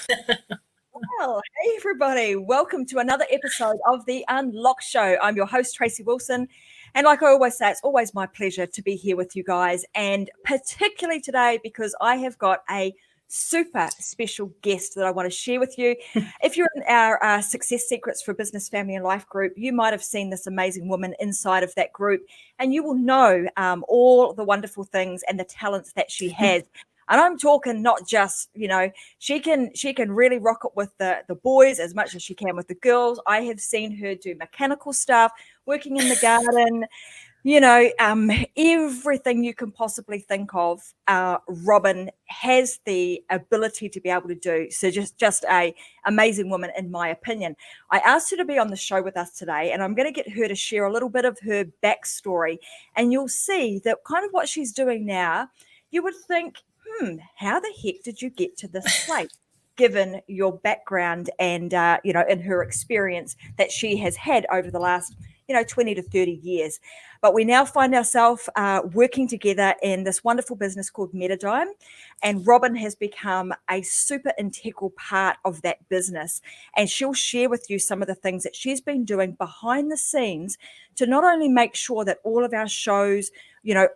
Well, hey everybody, welcome to another episode of the Unlock Show. I'm your host, Tracy Wilson, and like I always say, it's always my pleasure to be here with you guys, and particularly today because I have got a super special guest that I want to share with you. If you're in our Success Secrets for Business, Family and Life group, you might have seen this amazing woman inside of that group, and you will know all the wonderful things and the talents that she has. And I'm talking not just, she can really rock it with the boys as much as she can with the girls. I have seen her do mechanical stuff, working in the garden, everything you can possibly think of. Robin has the ability to be able to do. So just a amazing woman, in my opinion. I asked her to be on the show with us today, and I'm going to get her to share a little bit of her backstory. And you'll see that kind of what she's doing now, you would think, how the heck did you get to this place, given your background and, in her experience that she has had over the last, 20 to 30 years. But we now find ourselves working together in this wonderful business called Metadime. And Robin has become a super integral part of that business. And she'll share with you some of the things that she's been doing behind the scenes to not only make sure that all of our shows,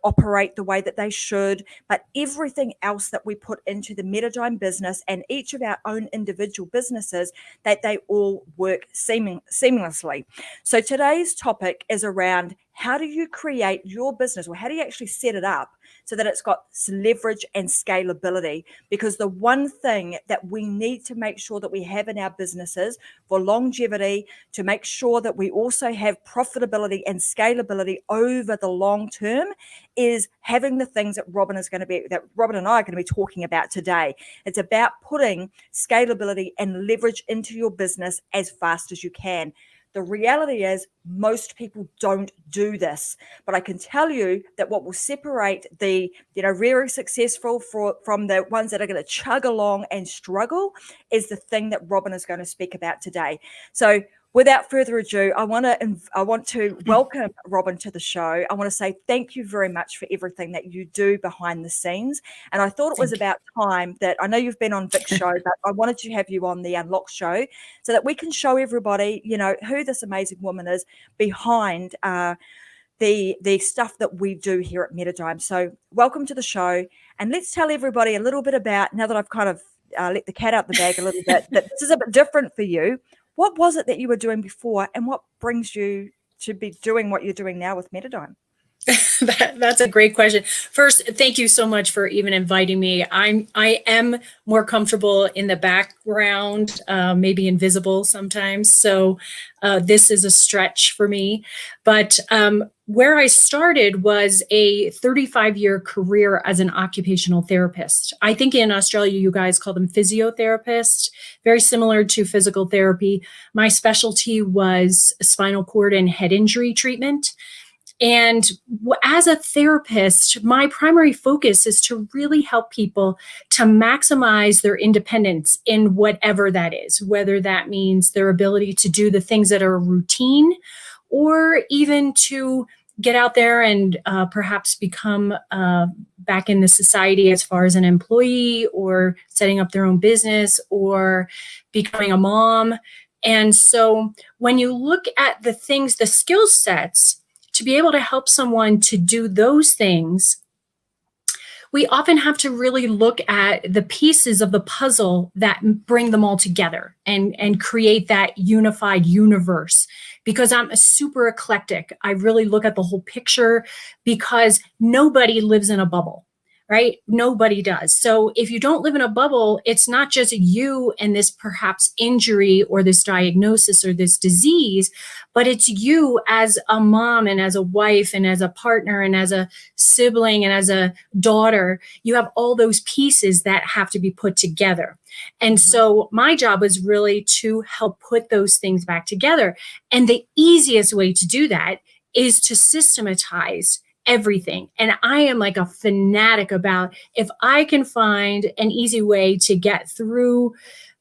operate the way that they should, but everything else that we put into the Metadime business and each of our own individual businesses, that they all work seamlessly. So today's topic is around how do you create your business, or how do you actually set it up so that it's got leverage and scalability? Because the one thing that we need to make sure that we have in our businesses for longevity, to make sure that we also have profitability and scalability over the long term, is having the things that Robin and I are going to be talking about today. It's about putting scalability and leverage into your business as fast as you can. The reality is most people don't do this, but I can tell you that what will separate the, very successful from the ones that are going to chug along and struggle is the thing that Robin is going to speak about today. So without further ado, I want to welcome Robin to the show. I want to say thank you very much for everything that you do behind the scenes. And I thought it was about time that, I know you've been on Vic's show, but I wanted to have you on the Unlock show so that we can show everybody, who this amazing woman is behind the stuff that we do here at Metadime. So welcome to the show. And let's tell everybody a little bit about, now that I've kind of let the cat out the bag a little bit, that this is a bit different for you. What was it that you were doing before, and what brings you to be doing what you're doing now with Metadime? That's a great question. First, thank you so much for even inviting me. I am more comfortable in the background, maybe invisible sometimes. So this is a stretch for me. But where I started was a 35-year career as an occupational therapist. I think in Australia, you guys call them physiotherapists, very similar to physical therapy. My specialty was spinal cord and head injury treatment. And as a therapist, my primary focus is to really help people to maximize their independence in whatever that is, whether that means their ability to do the things that are routine, or even to get out there and perhaps become back in the society as far as an employee, or setting up their own business, or becoming a mom. And so when you look at the things, the skill sets, to be able to help someone to do those things, we often have to really look at the pieces of the puzzle that bring them all together and create that unified universe. Because I'm a super eclectic. I really look at the whole picture, because nobody lives in a bubble, right? Nobody does. So if you don't live in a bubble, it's not just you and this perhaps injury or this diagnosis or this disease, but it's you as a mom and as a wife and as a partner and as a sibling and as a daughter. You have all those pieces that have to be put together. And so my job was really to help put those things back together. And the easiest way to do that is to systematize everything. And I am like a fanatic about, if I can find an easy way to get through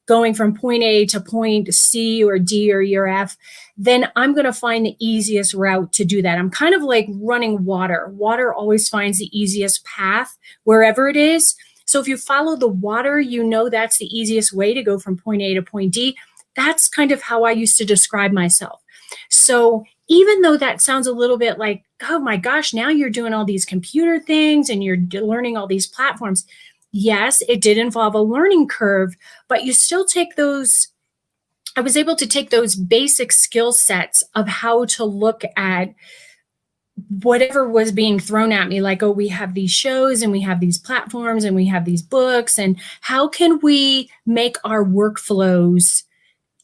going from point A to point C or D or E or F, then I'm going to find the easiest route to do that. I'm kind of like running water. Water always finds the easiest path wherever it is. So if you follow the water, you know that's the easiest way to go from point A to point D. That's kind of how I used to describe myself. So even though that sounds a little bit like, oh my gosh, now you're doing all these computer things and you're learning all these platforms. Yes, it did involve a learning curve, but you still take those. I was able to take those basic skill sets of how to look at whatever was being thrown at me, like, oh, we have these shows and we have these platforms and we have these books, and how can we make our workflows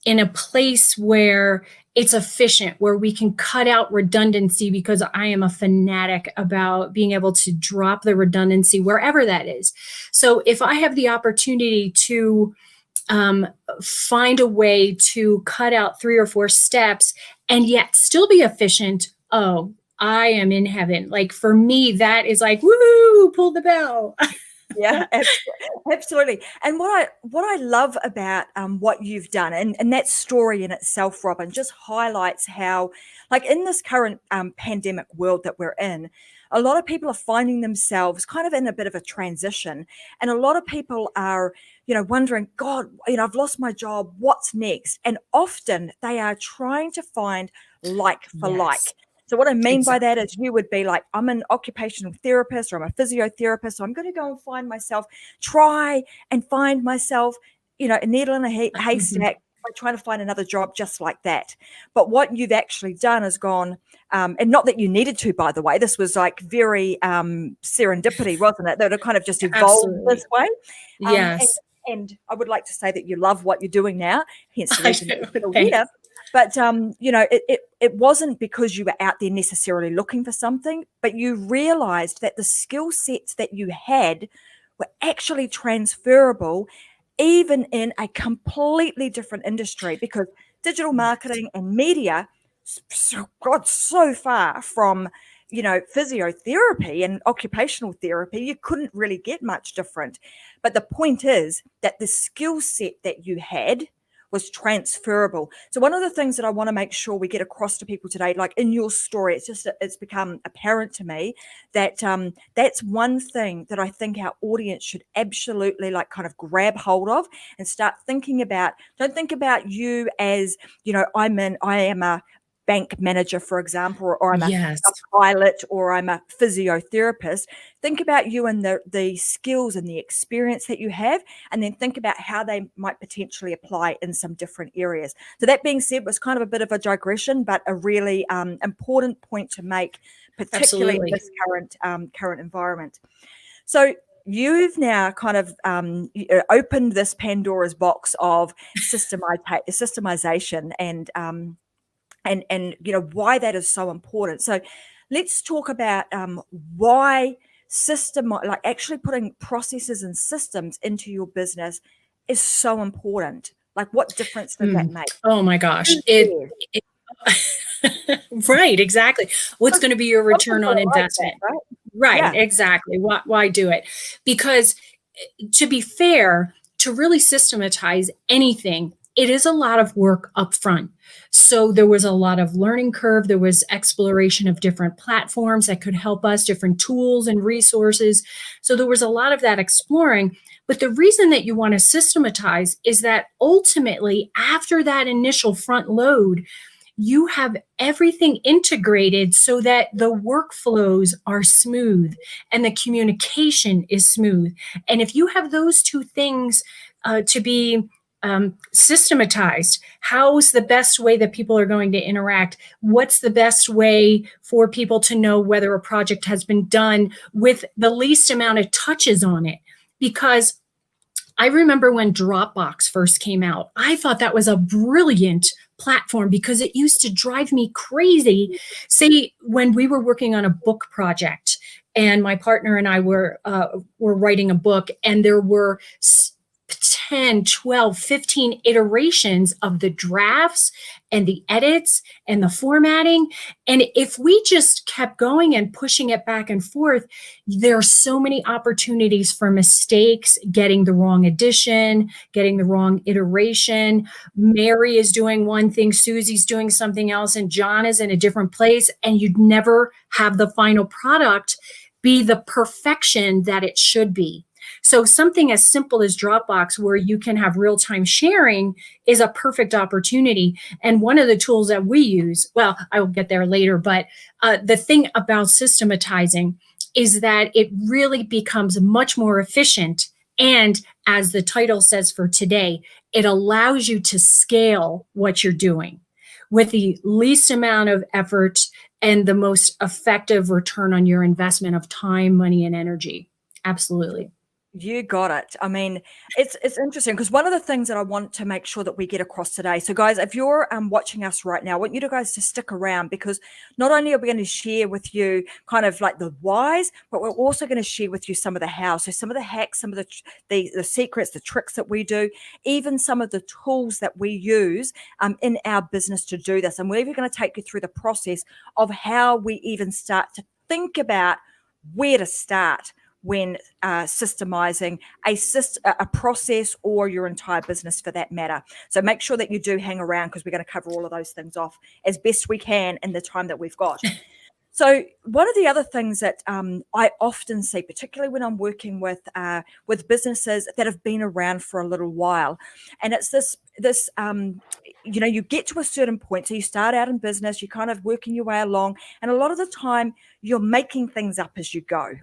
in a place where it's efficient, where we can cut out redundancy, because I am a fanatic about being able to drop the redundancy wherever that is. So if I have the opportunity to find a way to cut out 3 or 4 steps and yet still be efficient, oh, I am in heaven. Like for me, that is like, woo, pull the bell. Yeah, absolutely. And what I love about what you've done, and that story in itself, Robin, just highlights how, like in this current pandemic world that we're in, a lot of people are finding themselves kind of in a bit of a transition, and a lot of people are, wondering, God, I've lost my job. What's next? And often they are trying to find like for like. So what I mean by that is you would be like, I'm an occupational therapist or I'm a physiotherapist. So I'm going to go and try and find myself, a needle in a haystack by trying to find another job just like that. But what you've actually done is gone, and not that you needed to, by the way, this was like very serendipity, wasn't it? That it kind of just evolved this way. Yes. And I would like to say that you love what you're doing now, hence the reason you're still Thanks. here. But, it wasn't because you were out there necessarily looking for something, but you realized that the skill sets that you had were actually transferable, even in a completely different industry, because digital marketing and media, God, so far from, physiotherapy and occupational therapy, you couldn't really get much different. But the point is that the skill set that you had was transferable. So one of the things that I want to make sure we get across to people today, like in your story, it's become apparent to me that that's one thing that I think our audience should absolutely like kind of grab hold of and start thinking about. Don't think about you as, I am a bank manager, for example, or I'm a pilot, or I'm a physiotherapist. Think about you and the skills and the experience that you have, and then think about how they might potentially apply in some different areas. So that being said, was kind of a bit of a digression, but a really important point to make, particularly in this current environment. So you've now kind of opened this Pandora's box of systemization and why that is so important. So let's talk about why actually putting processes and systems into your business is so important. Like, what difference does that make? Oh my gosh. Right, exactly. What's going to be your return on investment? Like that, right, yeah. Exactly. Why do it? Because to be fair, to really systematize anything, it is a lot of work up front. So there was a lot of learning curve. There was exploration of different platforms that could help us, different tools and resources. So there was a lot of that exploring. But the reason that you want to systematize is that ultimately, after that initial front load, you have everything integrated so that the workflows are smooth and the communication is smooth. And if you have those two things to be systematized, how's the best way that people are going to interact? What's the best way for people to know whether a project has been done with the least amount of touches on it? Because I remember when Dropbox first came out, I thought that was a brilliant platform because it used to drive me crazy. Say, when we were working on a book project and my partner and I were writing a book, and there were 10, 12, 15 iterations of the drafts and the edits and the formatting. And if we just kept going and pushing it back and forth, there are so many opportunities for mistakes, getting the wrong edition, getting the wrong iteration. Mary is doing one thing, Susie's doing something else, and John is in a different place. And you'd never have the final product be the perfection that it should be. So something as simple as Dropbox, where you can have real-time sharing, is a perfect opportunity. And one of the tools that we use, well, I will get there later, but the thing about systematizing is that it really becomes much more efficient. And as the title says for today, it allows you to scale what you're doing with the least amount of effort and the most effective return on your investment of time, money, and energy. Absolutely. You got it. I mean, it's interesting because one of the things that I want to make sure that we get across today. So, guys, if you're watching us right now, I want you guys to stick around, because not only are we going to share with you kind of like the whys, but we're also going to share with you some of the how. So, some of the hacks, some of the secrets, the tricks that we do, even some of the tools that we use in our business to do this. And we're even going to take you through the process of how we even start to think about where to start when systemizing a process, or your entire business for that matter. So make sure that you do hang around, because we're going to cover all of those things off as best we can in the time that we've got. So one of the other things that I often see, particularly when I'm working with businesses that have been around for a little while, and it's this you get to a certain point. So you start out in business, you're kind of working your way along, and a lot of the time you're making things up as you go.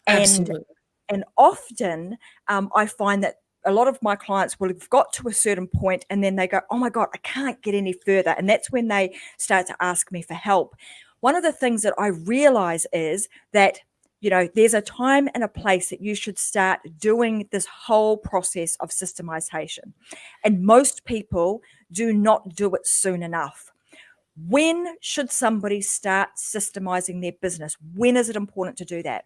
Absolutely. And often I find that a lot of my clients will have got to a certain point, and then they go, oh my God, I can't get any further. And that's when they start to ask me for help. One of the things that I realize is that, there's a time and a place that you should start doing this whole process of systemization. And most people do not do it soon enough. When should somebody start systemizing their business? When is it important to do that?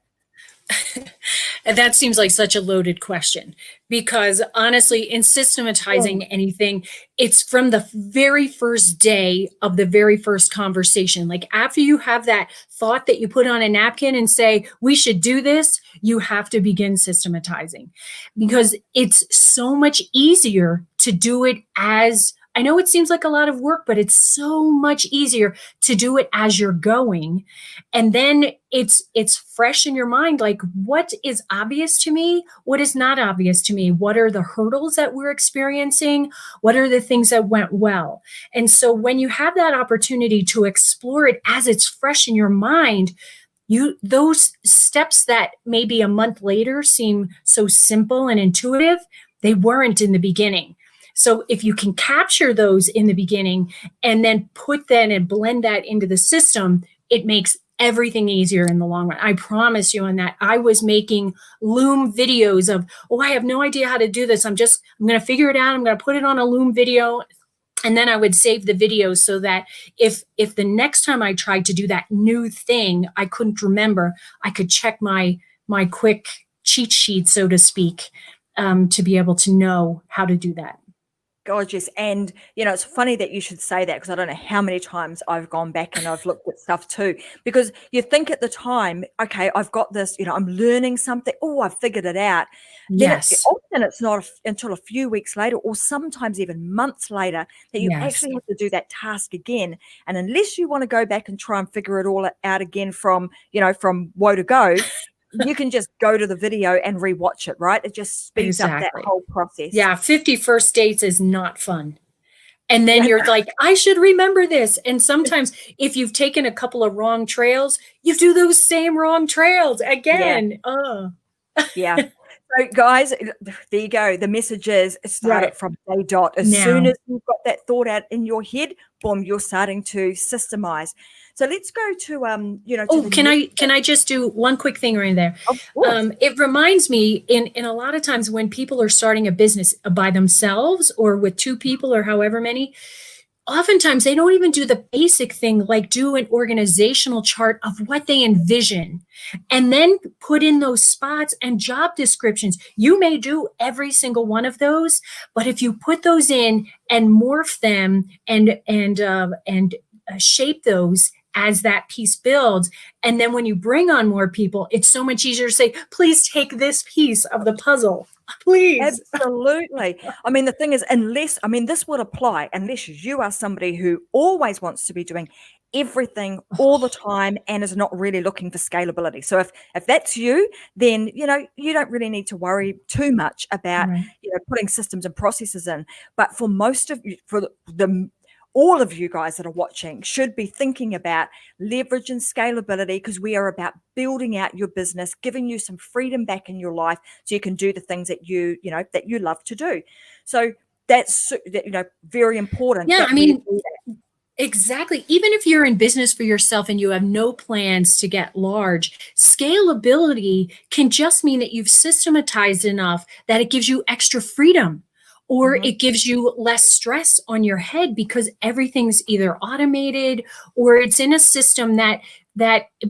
And that seems like such a loaded question, because honestly, in systematizing anything, it's from the very first day of the very first conversation. Like after you have that thought that you put on a napkin and say, we should do this, you have to begin systematizing, because it's so much easier to do it as, I know it seems like a lot of work, but it's so much easier to do it as you're going. And then it's fresh in your mind, like what is obvious to me, what is not obvious to me, what are the hurdles that we're experiencing, what are the things that went well. And so when you have that opportunity to explore it as it's fresh in your mind, those steps that maybe a month later seem so simple and intuitive, they weren't in the beginning. So if you can capture those in the beginning and then put that and blend that into the system, it makes everything easier in the long run. I promise you on that. I was making Loom videos of, I have no idea how to do this. I'm going to figure it out. I'm going to put it on a Loom video. And then I would save the videos so that if the next time I tried to do that new thing, I couldn't remember, I could check my quick cheat sheet, so to speak, to be able to know how to do that. Gorgeous. And, it's funny that you should say that, because I don't know how many times I've gone back and I've looked at stuff too, because you think at the time, okay, I've got this, I'm learning something. Oh, I've figured it out. Yes. Then it's not until a few weeks later, or sometimes even months later, that you actually have to do that task again. And unless you want to go back and try and figure it all out again from woe to go, you can just go to the video and rewatch it, right? It just speeds up that whole process. Yeah, 50 first dates is not fun. And then you're like, I should remember this. And sometimes if you've taken a couple of wrong trails, you do those same wrong trails again. Yeah. So guys, there you go. The message is start it from day dot. As soon as you've got that thought out in your head, boom, you're starting to systemize. So let's go to can I just do one quick thing right there? Of course. It reminds me in a lot of times when people are starting a business by themselves or with two people or however many, oftentimes they don't even do the basic thing, like do an organizational chart of what they envision and then put in those spots and job descriptions. You may do every single one of those, but if you put those in and morph them and shape those as that piece builds, and then when you bring on more people, it's so much easier to say, please take this piece of the puzzle. Please. Absolutely. I mean, the thing is, this would apply unless you are somebody who always wants to be doing everything all the time and is not really looking for scalability. So if that's you, then you don't really need to worry too much about Right. putting systems and processes in. But for most of you, for the all of you guys that are watching should be thinking about leverage and scalability, because we are about building out your business, giving you some freedom back in your life so you can do the things that you love to do. So that's very important. Yeah, that I mean, exactly. Even if you're in business for yourself and you have no plans to get large, scalability can just mean that you've systematized enough that it gives you extra freedom, or it gives you less stress on your head because everything's either automated or it's in a system that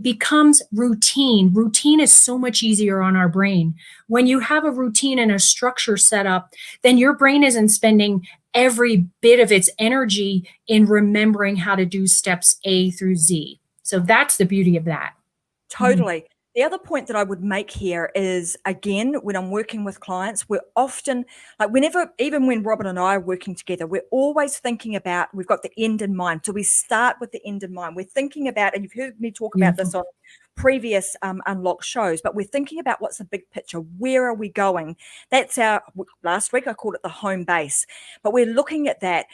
becomes routine. Routine is so much easier on our brain. When you have a routine and a structure set up, then your brain isn't spending every bit of its energy in remembering how to do steps A through Z. So that's the beauty of that. Totally. The other point that I would make here is, again, when I'm working with clients, we're often, like even when Robin and I are working together, we're always thinking about, we've got the end in mind. So we start with the end in mind. We're thinking about, and you've heard me talk about this on previous Unlock shows, but we're thinking about what's the big picture. Where are we going? That's last week I called it the home base, but we're looking at that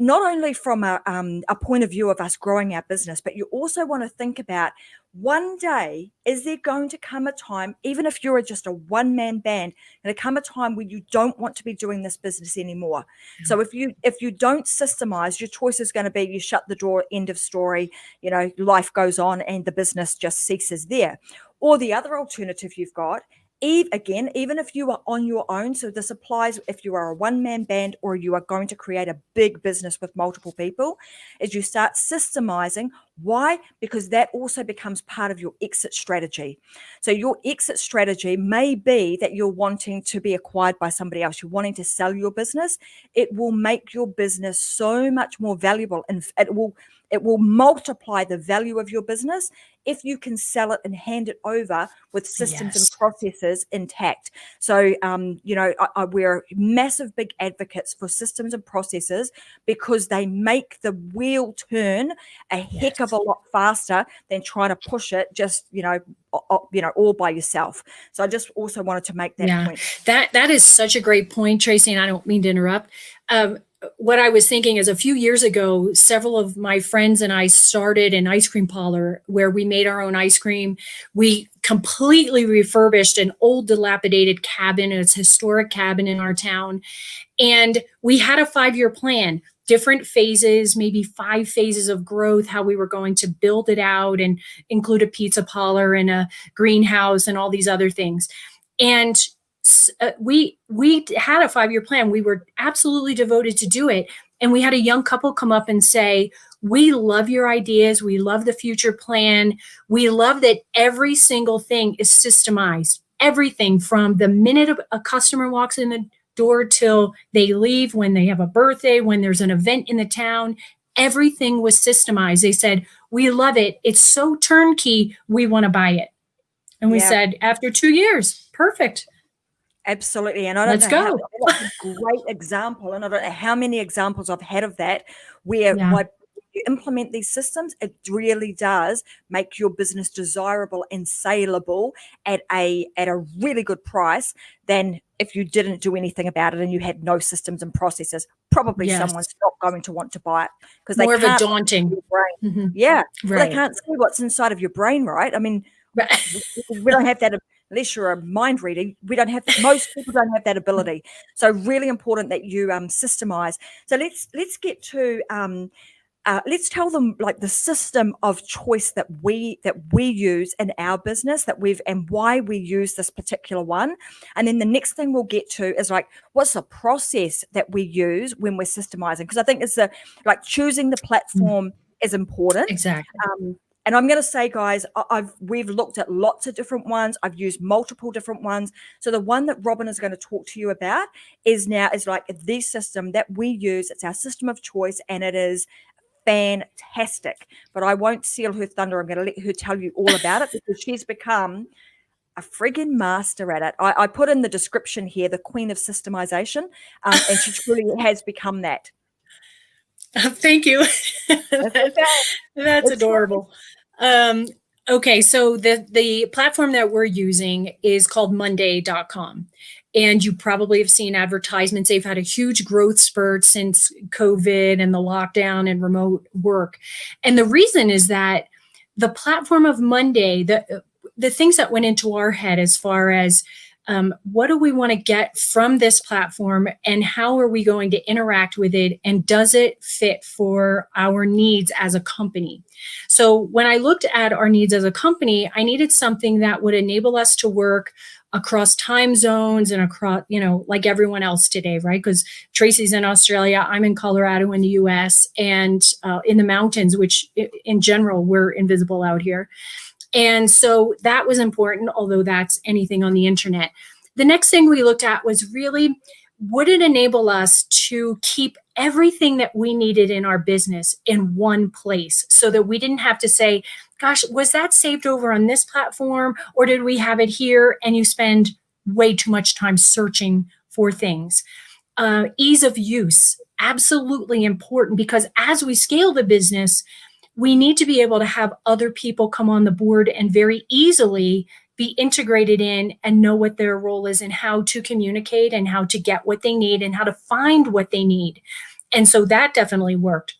not only from a point of view of us growing our business, but you also want to think about, one day, is there going to come a time, even if you're just a one-man band, going to come a time when you don't want to be doing this business anymore? So if you don't systemize, your choice is going to be you shut the door, end of story, life goes on and the business just ceases there. Or the other alternative you've got, even if you are on your own, so this applies if you are a one-man band or you are going to create a big business with multiple people, is you start systemizing. Why? Because that also becomes part of your exit strategy. So your exit strategy may be that you're wanting to be acquired by somebody else. You're wanting to sell your business. It will make your business so much more valuable, and it will multiply the value of your business if you can sell it and hand it over with systems and processes intact. So, we're massive big advocates for systems and processes because they make the wheel turn a heck of a lot faster than trying to push it just, all by yourself. So I just also wanted to make that point. That is such a great point, Tracy, and I don't mean to interrupt. What I was thinking is, a few years ago, several of my friends and I started an ice cream parlor where we made our own ice cream. We completely refurbished an old dilapidated cabin. It's a historic cabin in our town. And we had a 5-year plan, different phases, maybe 5 phases of growth, how we were going to build it out and include a pizza parlor and a greenhouse and all these other things. And we had a 5-year plan. We were absolutely devoted to do it. And we had a young couple come up and say, we love your ideas. We love the future plan. We love that every single thing is systemized. Everything from the minute a customer walks in the door till they leave, when they have a birthday, when there's an event in the town, everything was systemized. They said, we love it. It's so turnkey. We want to buy it. And we said, after 2 years, perfect. Absolutely. And I don't know that's a great example. And I don't know how many examples I've had of that where when you implement these systems, it really does make your business desirable and saleable at a really good price than if you didn't do anything about it and you had no systems and processes. Probably someone's not going to want to buy it because they can't. More of a daunting. Brain. Yeah. Well, they can't see what's inside of your brain, right? I mean, we don't have that. Unless you're a mind reader, most people don't have that ability. So really important that you systemize. So let's get to let's tell them like the system of choice that we use in our business, and why we use this particular one. And then the next thing we'll get to is like, what's the process that we use when we're systemizing? Because I think it's choosing the platform is important. Exactly. And I'm going to say, guys, we've looked at lots of different ones. I've used multiple different ones. So the one that Robin is going to talk to you about is like the system that we use. It's our system of choice, and it is fantastic. But I won't steal her thunder. I'm going to let her tell you all about it because she's become a friggin' master at it. I put in the description here, the queen of systemization, and she truly has become that. Thank you. That's okay. That's It's adorable. Um, okay, so the platform that we're using is called Monday.com. And you probably have seen advertisements. They've had a huge growth spurt since COVID and the lockdown and remote work. And the reason is that the platform of Monday, the things that went into our head as far as what do we want to get from this platform and how are we going to interact with it, and does it fit for our needs as a company? So when I looked at our needs as a company, I needed something that would enable us to work across time zones and across, like everyone else today, right? Because Tracy's in Australia, I'm in Colorado in the US, and in the mountains, which in general, we're invisible out here. And so that was important, although that's anything on the internet. The next thing we looked at was really, would it enable us to keep everything that we needed in our business in one place so that we didn't have to say, gosh, was that saved over on this platform, or did we have it here? And you spend way too much time searching for things. Ease of use, absolutely important, because as we scale the business, we need to be able to have other people come on the board and very easily be integrated in and know what their role is and how to communicate and how to get what they need and how to find what they need. And so that definitely worked.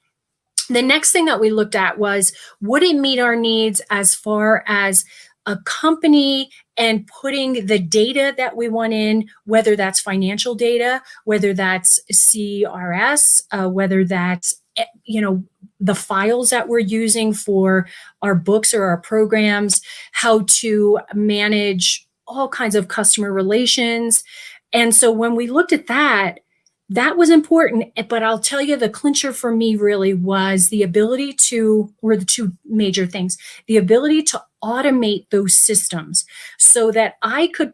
The next thing that we looked at was, would it meet our needs as far as a company and putting the data that we want in, whether that's financial data, whether that's CRS, whether that's, the files that we're using for our books or our programs, how to manage all kinds of customer relations. And so when we looked at that, that was important. But I'll tell you, the clincher for me really was the ability to, or the two major things, the ability to automate those systems so that I could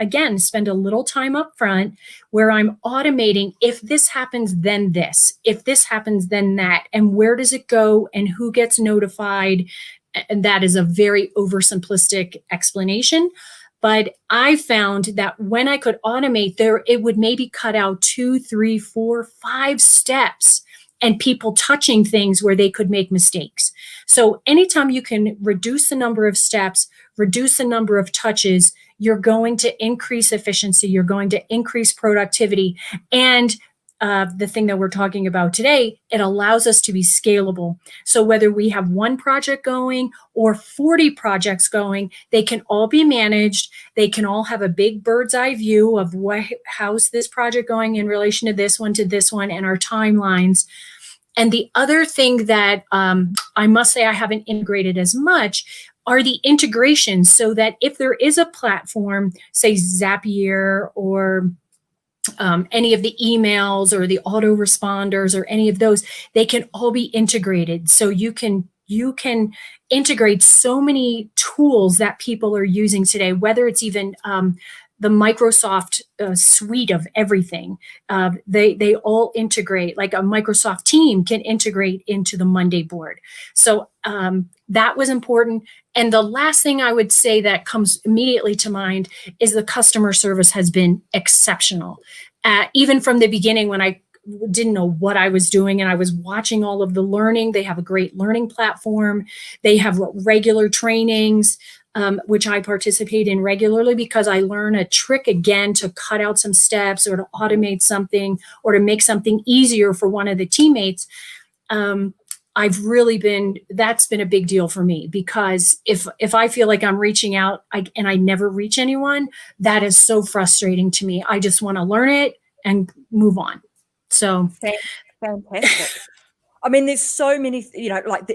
again, spend a little time up front where I'm automating, if this happens, then this, if this happens, then that, and where does it go and who gets notified. And that is a very oversimplistic explanation. But I found that when I could automate there, it would maybe cut out 2, 3, 4, 5 steps and people touching things where they could make mistakes. So anytime you can reduce the number of steps, reduce the number of touches, you're going to increase efficiency, you're going to increase productivity. And the thing that we're talking about today, it allows us to be scalable. So whether we have one project going or 40 projects going, they can all be managed. They can all have a big bird's eye view of how's this project going in relation to this one, and our timelines. And the other thing that I must say I haven't integrated as much are the integrations, so that if there is a platform, say Zapier or any of the emails or the autoresponders or any of those, they can all be integrated. So you can integrate so many tools that people are using today, whether it's even the Microsoft suite of everything. They all integrate, like a Microsoft team can integrate into the Monday board. So that was important. And the last thing I would say that comes immediately to mind is the customer service has been exceptional. Even from the beginning, when I didn't know what I was doing and I was watching all of the learning, they have a great learning platform. They have regular trainings, which I participate in regularly because I learn a trick again to cut out some steps or to automate something or to make something easier for one of the teammates. That's been a big deal for me, because if I feel like I'm reaching out and I never reach anyone, that is so frustrating to me. I just want to learn it and move on. So fantastic. I mean, there's so many, like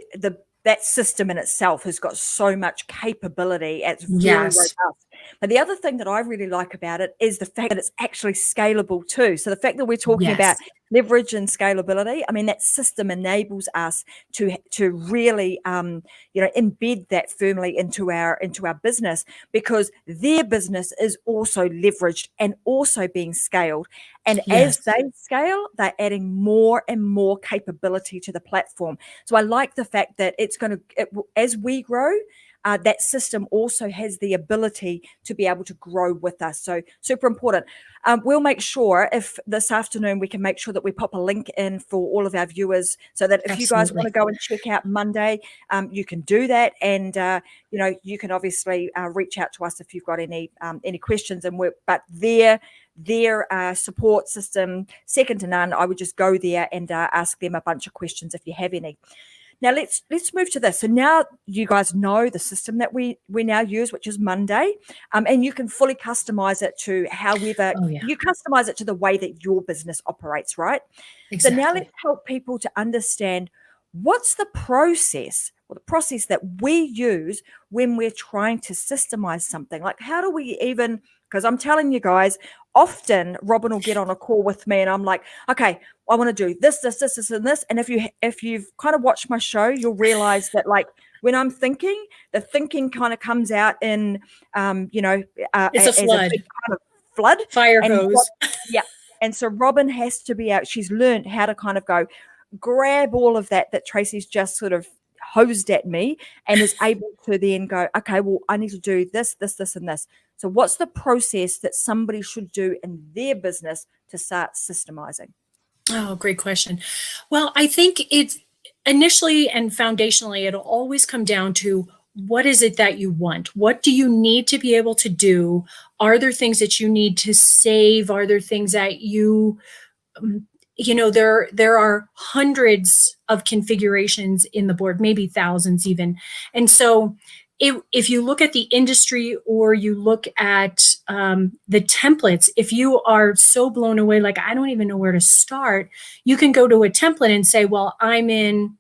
that system in itself has got so much capability. It's really robust. But the other thing that I really like about it is the fact that it's actually scalable too. So the fact that we're talking about leverage and scalability, I mean, that system enables us to really, embed that firmly into our business, because their business is also leveraged and also being scaled. And as they scale, they're adding more and more capability to the platform. So I like the fact that it's as we grow, that system also has the ability to be able to grow with us. So super important. We'll make sure if this afternoon we can make sure that we pop a link in for all of our viewers so that if you guys want to go and check out Monday, you can do that. And, you can obviously reach out to us if you've got any questions. But their support system, second to none. I would just go there and ask them a bunch of questions if you have any. Now let's move to this. So now you guys know the system that we now use, which is Monday, and you can fully customize it to however you customize it to the way that your business operates, right? Exactly. So now let's help people to understand what's the process that we use when we're trying to systemize something. Like, how do we even? Because I'm telling you guys, often Robin will get on a call with me and I'm like, okay, I want to do this, and this. And if you've kind of watched my show, you'll realize that like when I'm thinking, the thinking kind of comes out in, it's a flood, big kind of flood. Fire hose. Yeah. And so Robin has to be out. She's learned how to kind of go grab all of that Tracy's just sort of hosed at me and is able to then go, okay, well, I need to do this, and this. So what's the process that somebody should do in their business to start systemizing? Oh, great question. Well, I think it's initially and foundationally, it'll always come down to what is it that you want? What do you need to be able to do? Are there things that you need to save? Are there things that there are hundreds of configurations in the board, maybe thousands even. And so if you look at the industry or you look at the templates, if you are so blown away, like, I don't even know where to start, you can go to a template and say, well, I'm in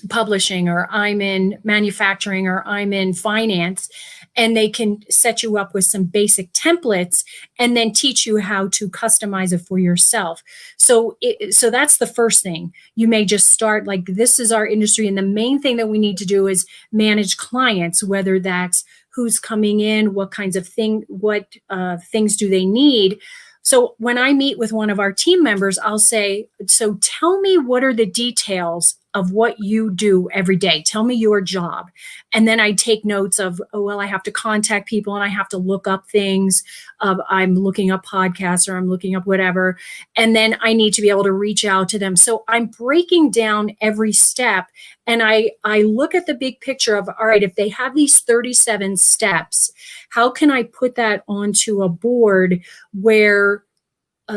publishing, or I'm in manufacturing, or I'm in finance, and they can set you up with some basic templates and then teach you how to customize it for yourself. So that's the first thing. You may just start like, this is our industry, and the main thing that we need to do is manage clients, whether that's who's coming in, what kinds of things do they need. So when I meet with one of our team members, I'll say, so tell me, what are the details of what you do every day? Tell me your job. And then I take notes of, I have to contact people and I have to look up things. I'm looking up podcasts, or I'm looking up whatever. And then I need to be able to reach out to them. So I'm breaking down every step, and I look at the big picture of, all right, if they have these 37 steps, how can I put that onto a board where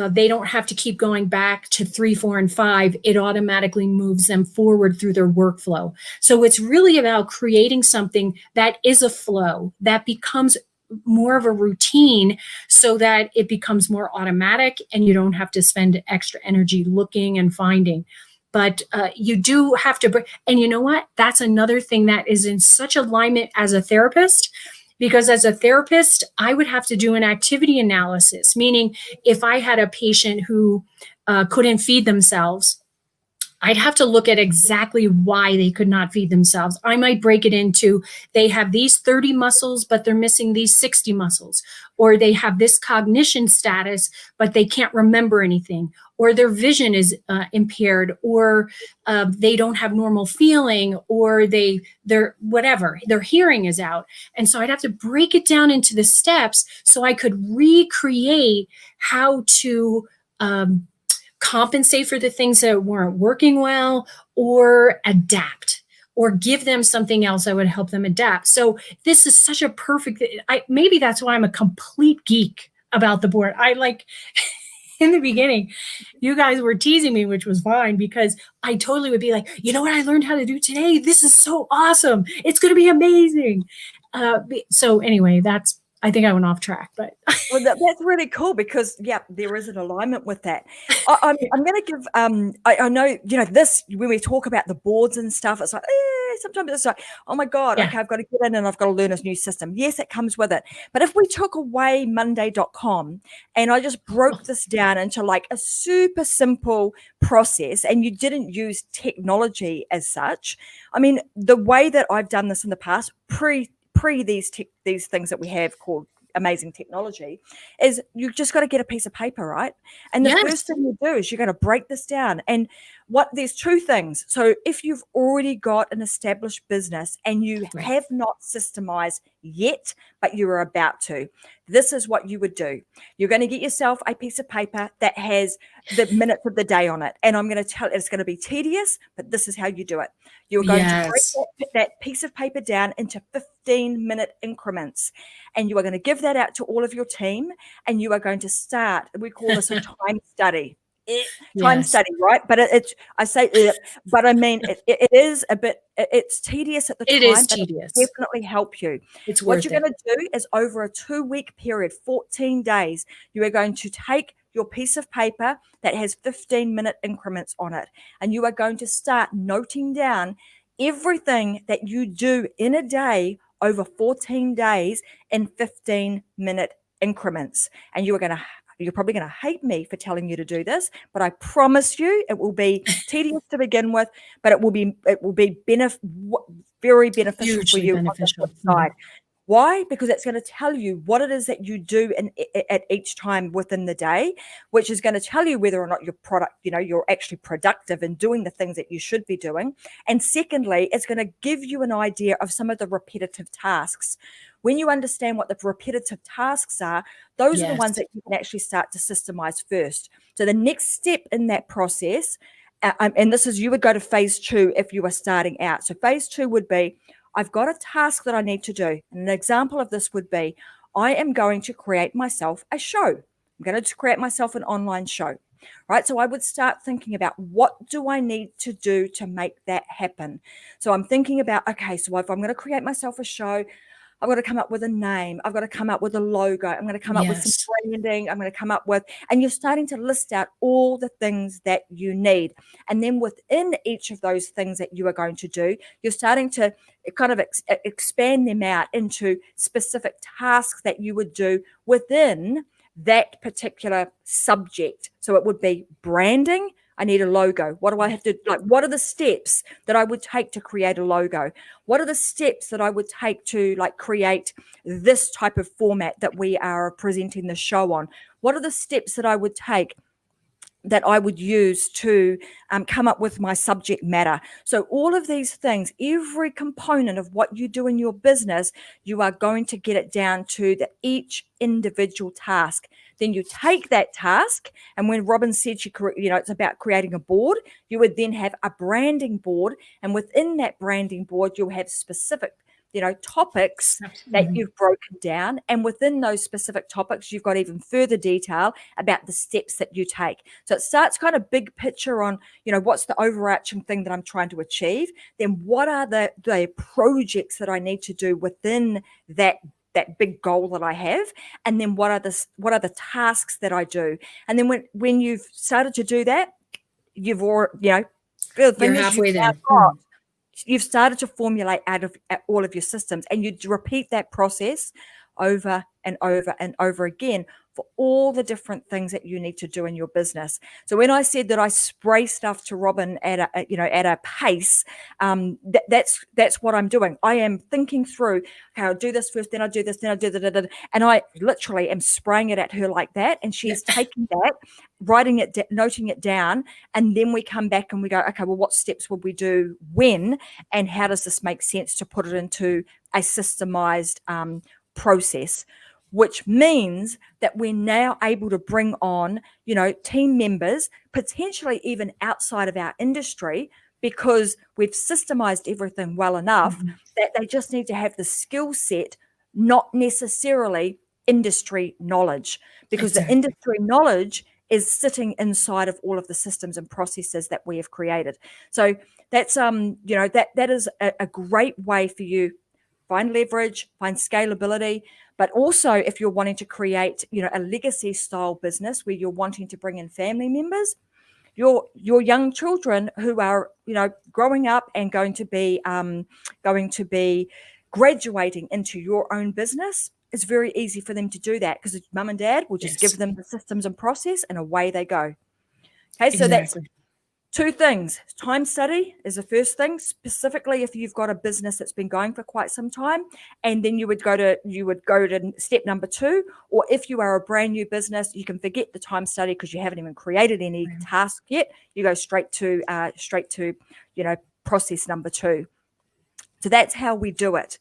they don't have to keep going back to 3, 4, and 5. It automatically moves them forward through their workflow. So it's really about creating something that is a flow, that becomes more of a routine, so that it becomes more automatic and you don't have to spend extra energy looking and finding. But you do have to, and you know what? That's another thing that is in such alignment as a therapist. Because as a therapist, I would have to do an activity analysis, meaning if I had a patient who couldn't feed themselves, I'd have to look at exactly why they could not feed themselves. I might break it into, they have these 30 muscles, but they're missing these 60 muscles. Or they have this cognition status, but they can't remember anything. Or their vision is impaired, or they don't have normal feeling, or they're whatever, their hearing is out. And so I'd have to break it down into the steps so I could recreate how to compensate for the things that weren't working well, or adapt, or give them something else that would help them adapt. So this is such a perfect, maybe that's why I'm a complete geek about the board. I like, in the beginning, you guys were teasing me, which was fine, because I totally would be like, you know what I learned how to do today? This is so awesome. It's going to be amazing. So anyway, I think I went off track, but well, that's really cool, because there is an alignment with that. I'm going to give. I know this, when we talk about the boards and stuff, it's like sometimes it's like, oh my god, okay, I've got to get in and I've got to learn this new system. Yes, it comes with it, but if we took away Monday.com and I just broke this down into like a super simple process, and you didn't use technology as such, I mean, the way that I've done this in the past, pre these things that we have called amazing technology, is you just got to get a piece of paper, right? And the first thing you do is you're going to break this down. And there's two things. So if you've already got an established business and you Right. have not systemized yet, but you are about to, this is what you would do. You're going to get yourself a piece of paper that has the minutes of the day on it. And I'm going to tell you, it's going to be tedious, but this is how you do it. You're going to break that piece of paper down into 15-minute increments. And you are going to give that out to all of your team. And you are going to start, we call this a time study. Time study, right? But I say but I mean, it is a bit, it's tedious at the time. It is tedious. But it definitely help you. It's what worth you're going to do is over a 2-week period, 14 days, you are going to take your piece of paper that has 15-minute increments on it, and you are going to start noting down everything that you do in a day over 14 days in 15-minute increments. And you're probably going to hate me for telling you to do this, but I promise you it will be tedious to begin with, but it will be very beneficial Hugely for you beneficial. on the flip side. Why? Because it's going to tell you what it is that you do at each time within the day, which is going to tell you whether or not you're actually productive in doing the things that you should be doing. And secondly, it's going to give you an idea of some of the repetitive tasks. When you understand what the repetitive tasks are, those are the ones that you can actually start to systemize first. So the next step in that process, and this is, you would go to phase 2 if you were starting out. So phase 2 would be, I've got a task that I need to do. And an example of this would be, I am going to create myself a show. I'm going to create myself an online show, right? So I would start thinking about, what do I need to do to make that happen? So I'm thinking about, okay, so if I'm going to create myself a show, I've got to come up with a name. I've got to come up with a logo. I'm going to come up with some branding. I'm going to come up with, and you're starting to list out all the things that you need. And then within each of those things that you are going to do, you're starting to kind of expand them out into specific tasks that you would do within that particular subject. So it would be branding. I need a logo. What do I have to, what are the steps that I would take to create a logo? What are the steps that I would take to create this type of format that we are presenting the show on? What are the steps that I would take that I would use to come up with my subject matter? So all of these things, every component of what you do in your business, you are going to get it down to each individual task. Then you take that task, and when Robin said it's about creating a board, you would then have a branding board, and within that branding board, you'll have specific topics that you've broken down. And within those specific topics, you've got even further detail about the steps that you take. So it starts kind of big picture on, what's the overarching thing that I'm trying to achieve? Then what are the projects that I need to do within that big goal that I have? And then what are the tasks that I do? And then when you've started to do that, you've already, you're halfway there. You've started to formulate out of all of your systems, and you repeat that process over and over and over again for all the different things that you need to do in your business. So when I said that I spray stuff to Robin at a pace, that's what I'm doing. I am thinking through, okay, I'll do this first, then I'll do this, then I'll do that, and I literally am spraying it at her like that, and she's taking that, writing it, noting it down, and then we come back and we go, okay, well, what steps would we do when, and how does this make sense to put it into a systemized process? Which means that we're now able to bring on, team members, potentially even outside of our industry, because we've systemized everything well enough that they just need to have the skill set, not necessarily industry knowledge, because the industry knowledge is sitting inside of all of the systems and processes that we have created. So that's, that is a great way for you. Find leverage, find scalability, but also if you're wanting to create, a legacy style business where you're wanting to bring in family members, your young children who are, growing up and going to be graduating into your own business, it's very easy for them to do that because mum and dad will just give them the systems and process, and away they go. Okay, so Two things. Time study is the first thing, specifically if you've got a business that's been going for quite some time, and then you would go to step number 2. Or if you are a brand new business, you can forget the time study because you haven't even created any task yet. You go straight to process number 2. So that's how we do it.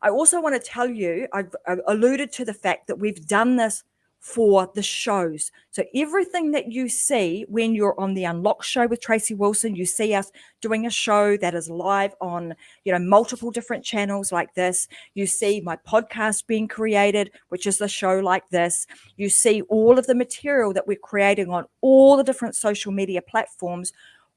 I also want to tell you, I've alluded to the fact that we've done this for the shows. So everything that you see when you're on the Unlock show with Tracy Wilson, you see us doing a show that is live on, multiple different channels like this. You see my podcast being created, which is a show like this. You see all of the material that we're creating on all the different social media platforms.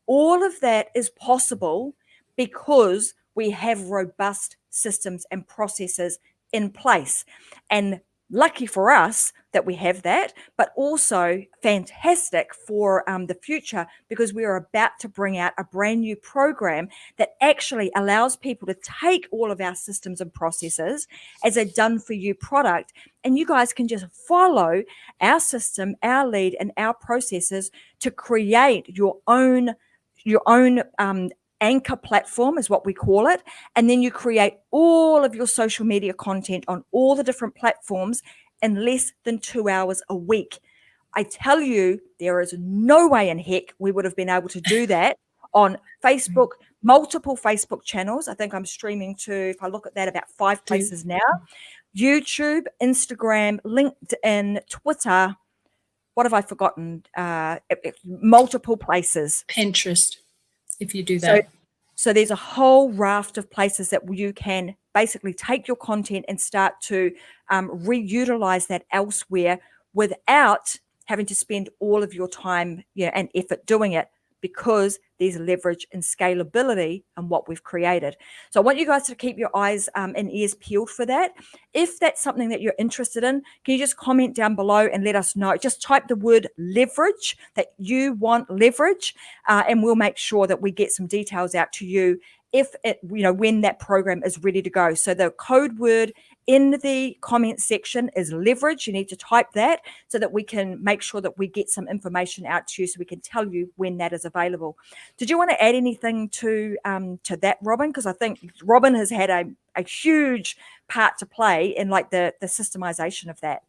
All of that is possible because we have robust systems and processes in place. And lucky for us that we have that, but also fantastic for the future, because we are about to bring out a brand new program that actually allows people to take all of our systems and processes as a done-for-you product, and you guys can just follow our system, our lead, and our processes to create your own anchor platform is what we call it. And then you create all of your social media content on all the different platforms in less than 2 hours a week. I tell you, there is no way in heck we would have been able to do that on Facebook, multiple Facebook channels. I think I'm streaming to, if I look at that, about 5 places now. YouTube, Instagram, LinkedIn, Twitter. What have I forgotten? Multiple places. Pinterest, if you do that. So there's a whole raft of places that you can basically take your content and start to reutilize that elsewhere without having to spend all of your time and effort doing it, because there's leverage and scalability in what we've created. So I want you guys to keep your eyes and ears peeled for that. If that's something that you're interested in, can you just comment down below and let us know? Just type the word leverage, that you want leverage, and we'll make sure that we get some details out to you when that program is ready to go. So the code word in the comment section is leverage. You need to type that so that we can make sure that we get some information out to you, so we can tell you when that is available. Did you want to add anything to that, Robin? Because I think Robin has had a huge part to play in the systemization of that.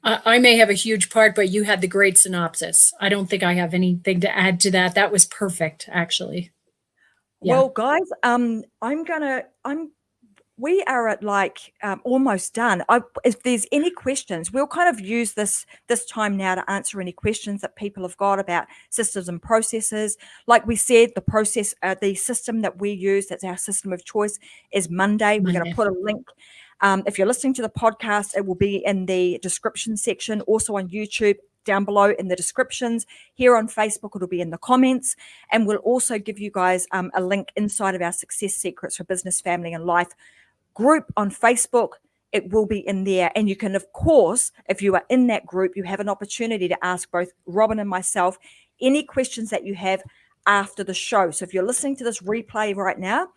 I may have a huge part, but you had the great synopsis. I don't think I have anything to add to that. That was perfect, actually. Yeah. Well, guys, we are at almost done. If there's any questions, we'll kind of use this time now to answer any questions that people have got about systems and processes. Like we said, the system that we use, that's our system of choice, is Monday. We're going to put a link. If you're listening to the podcast, it will be in the description section, also on YouTube, down below in the descriptions. Here on Facebook, it'll be in the comments, and we'll also give you guys a link inside of our Success Secrets for Business, Family, and Life group on Facebook. It will be in there, and you can, of course, if you are in that group, you have an opportunity to ask both Robin and myself any questions that you have after the show. So if you're listening to this replay right now,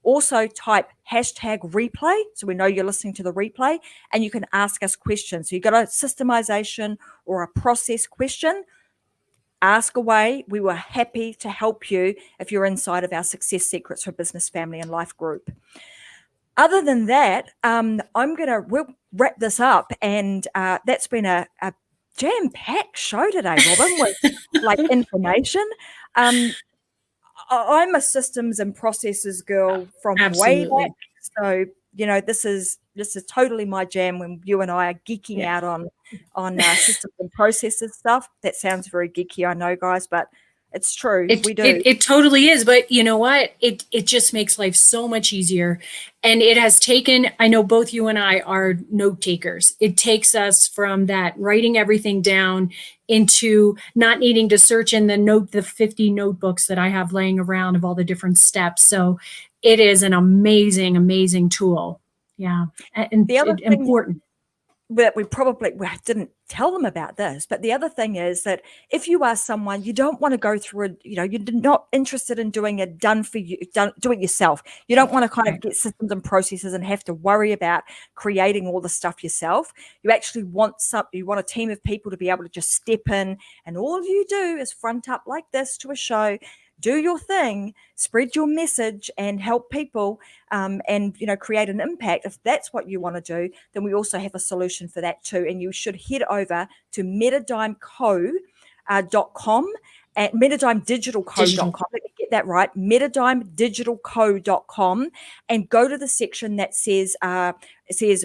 also type #replay so we know you're listening to the replay, and you can ask us questions. So you've got a systemization or a process question, ask away. We were happy to help you if you're inside of our Success Secrets for Business, Family, and Life group. Other than that, we'll wrap this up, and that's been a jam-packed show today, Robin, with information. I'm a systems and processes girl from way back, so this is totally my jam. When you and I are geeking out on systems and processes stuff. That sounds very geeky, I know, guys, but it's true. We do. It totally is. But you know what? It just makes life so much easier. And it has taken, I know both you and I are note takers. It takes us from that writing everything down into not needing to search in the 50 notebooks that I have laying around of all the different steps. So it is an amazing, amazing tool. Yeah. And the other thing, important. we probably didn't tell them about this, but the other thing is that if you are someone, you don't want to go through you're not interested in doing it do it yourself. You don't want to kind of get systems and processes and have to worry about creating all the stuff yourself. You actually want a team of people to be able to just step in, and all you do is front up like this to a show, do your thing, spread your message, and help people, and create an impact. If that's what you want to do, then we also have a solution for that too. And you should head over to metadimeco.com at metadimedigitalco.com. Let me get that right. metadimedigitalco.com, and go to the section that says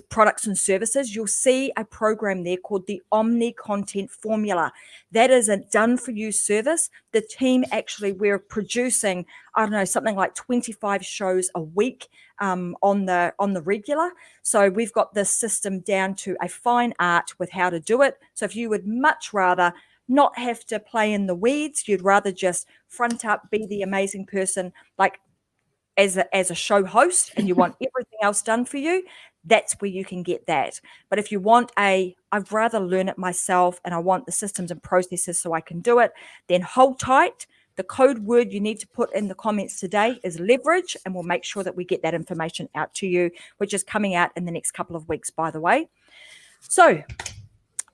products and services. You'll see a program there called the Omni Content Formula. That is a done-for-you service. The team actually, we're producing, something like 25 shows a week on the regular. So we've got this system down to a fine art with how to do it. So if you would much rather not have to play in the weeds, you'd rather just front up, be the amazing person, like as a show host, and you want everything else done for you, that's where you can get that. But if you want I'd rather learn it myself and I want the systems and processes so I can do it, then hold tight. The code word you need to put in the comments today is leverage, and we'll make sure that we get that information out to you, which is coming out in the next couple of weeks, by the way. So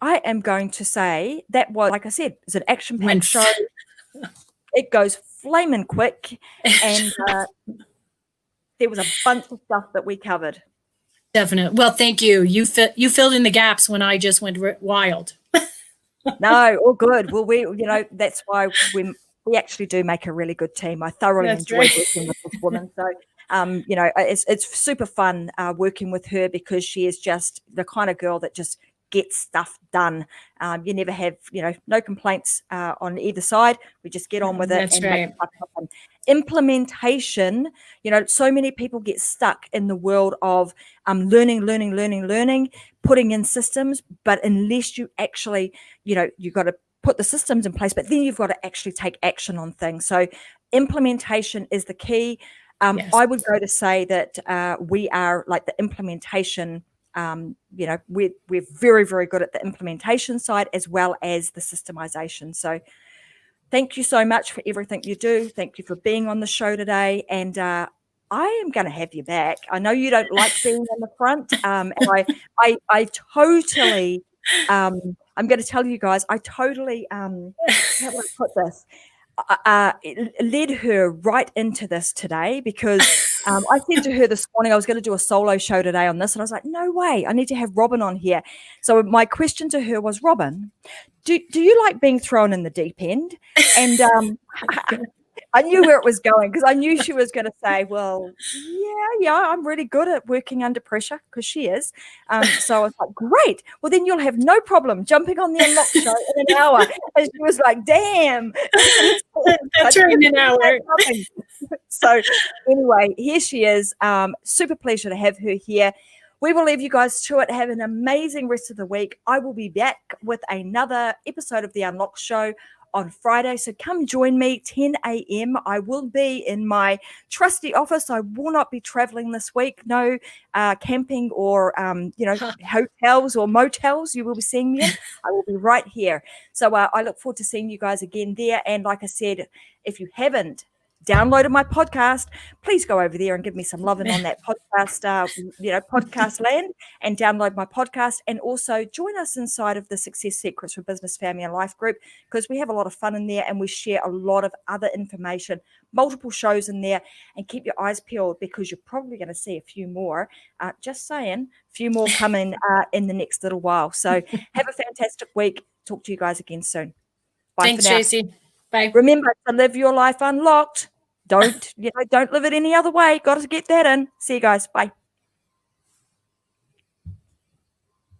I am going to say that was, like I said, it's an action-packed show. It goes flaming quick, and there was a bunch of stuff that we covered. Definitely. Well, thank you. You filled in the gaps when I just went wild. No, all good. Well, that's why we actually do make a really good team. I thoroughly enjoy working with this woman. So, it's super fun working with her, because she is just the kind of girl that just get stuff done. You never have, no complaints on either side. We just get on with it. That's right. Implementation, so many people get stuck in the world of learning, putting in systems, but unless you actually, you've got to put the systems in place, but then you've got to actually take action on things. So implementation is the key. Yes. I would go to say that we are like the implementation. We're very, very good at the implementation side as well as the systemization. So thank you so much for everything you do. Thank you for being on the show today. And I am going to have you back. I know you don't like being in the front. And I totally, I'm going to tell you guys, I totally, how do I put this? Led her right into this today, because I said to her this morning I was going to do a solo show today on this, and I was like, no way, I need to have Robin on here. So my question to her was, Robin, do you like being thrown in the deep end? And I knew where it was going, because I knew she was going to say, well, yeah, I'm really good at working under pressure, because she is. So I was like, great. Well, then you'll have no problem jumping on the Unlock show in an hour. And she was like, damn. That's right, in an hour. So anyway, here she is. Super pleasure to have her here. We will leave you guys to it. Have an amazing rest of the week. I will be back with another episode of the Unlock show on Friday. So come join me 10 a.m. I will be in my trusty office. I will not be traveling this week. No camping or, hotels or motels you will be seeing me in. I will be right here. So I look forward to seeing you guys again there. And like I said, if you haven't downloaded my podcast, please go over there and give me some loving on that podcast, podcast land, and download my podcast. And also join us inside of the Success Secrets for Business, Family and Life group, because we have a lot of fun in there and we share a lot of other information, multiple shows in there. And keep your eyes peeled, because you're probably going to see a few more. Just saying, a few more coming in the next little while. So have a fantastic week. Talk to you guys again soon. Bye. Thanks, for now. Tracy. Bye. Remember to live your life unlocked. Don't live it any other way. Got to get that in. See you guys. Bye.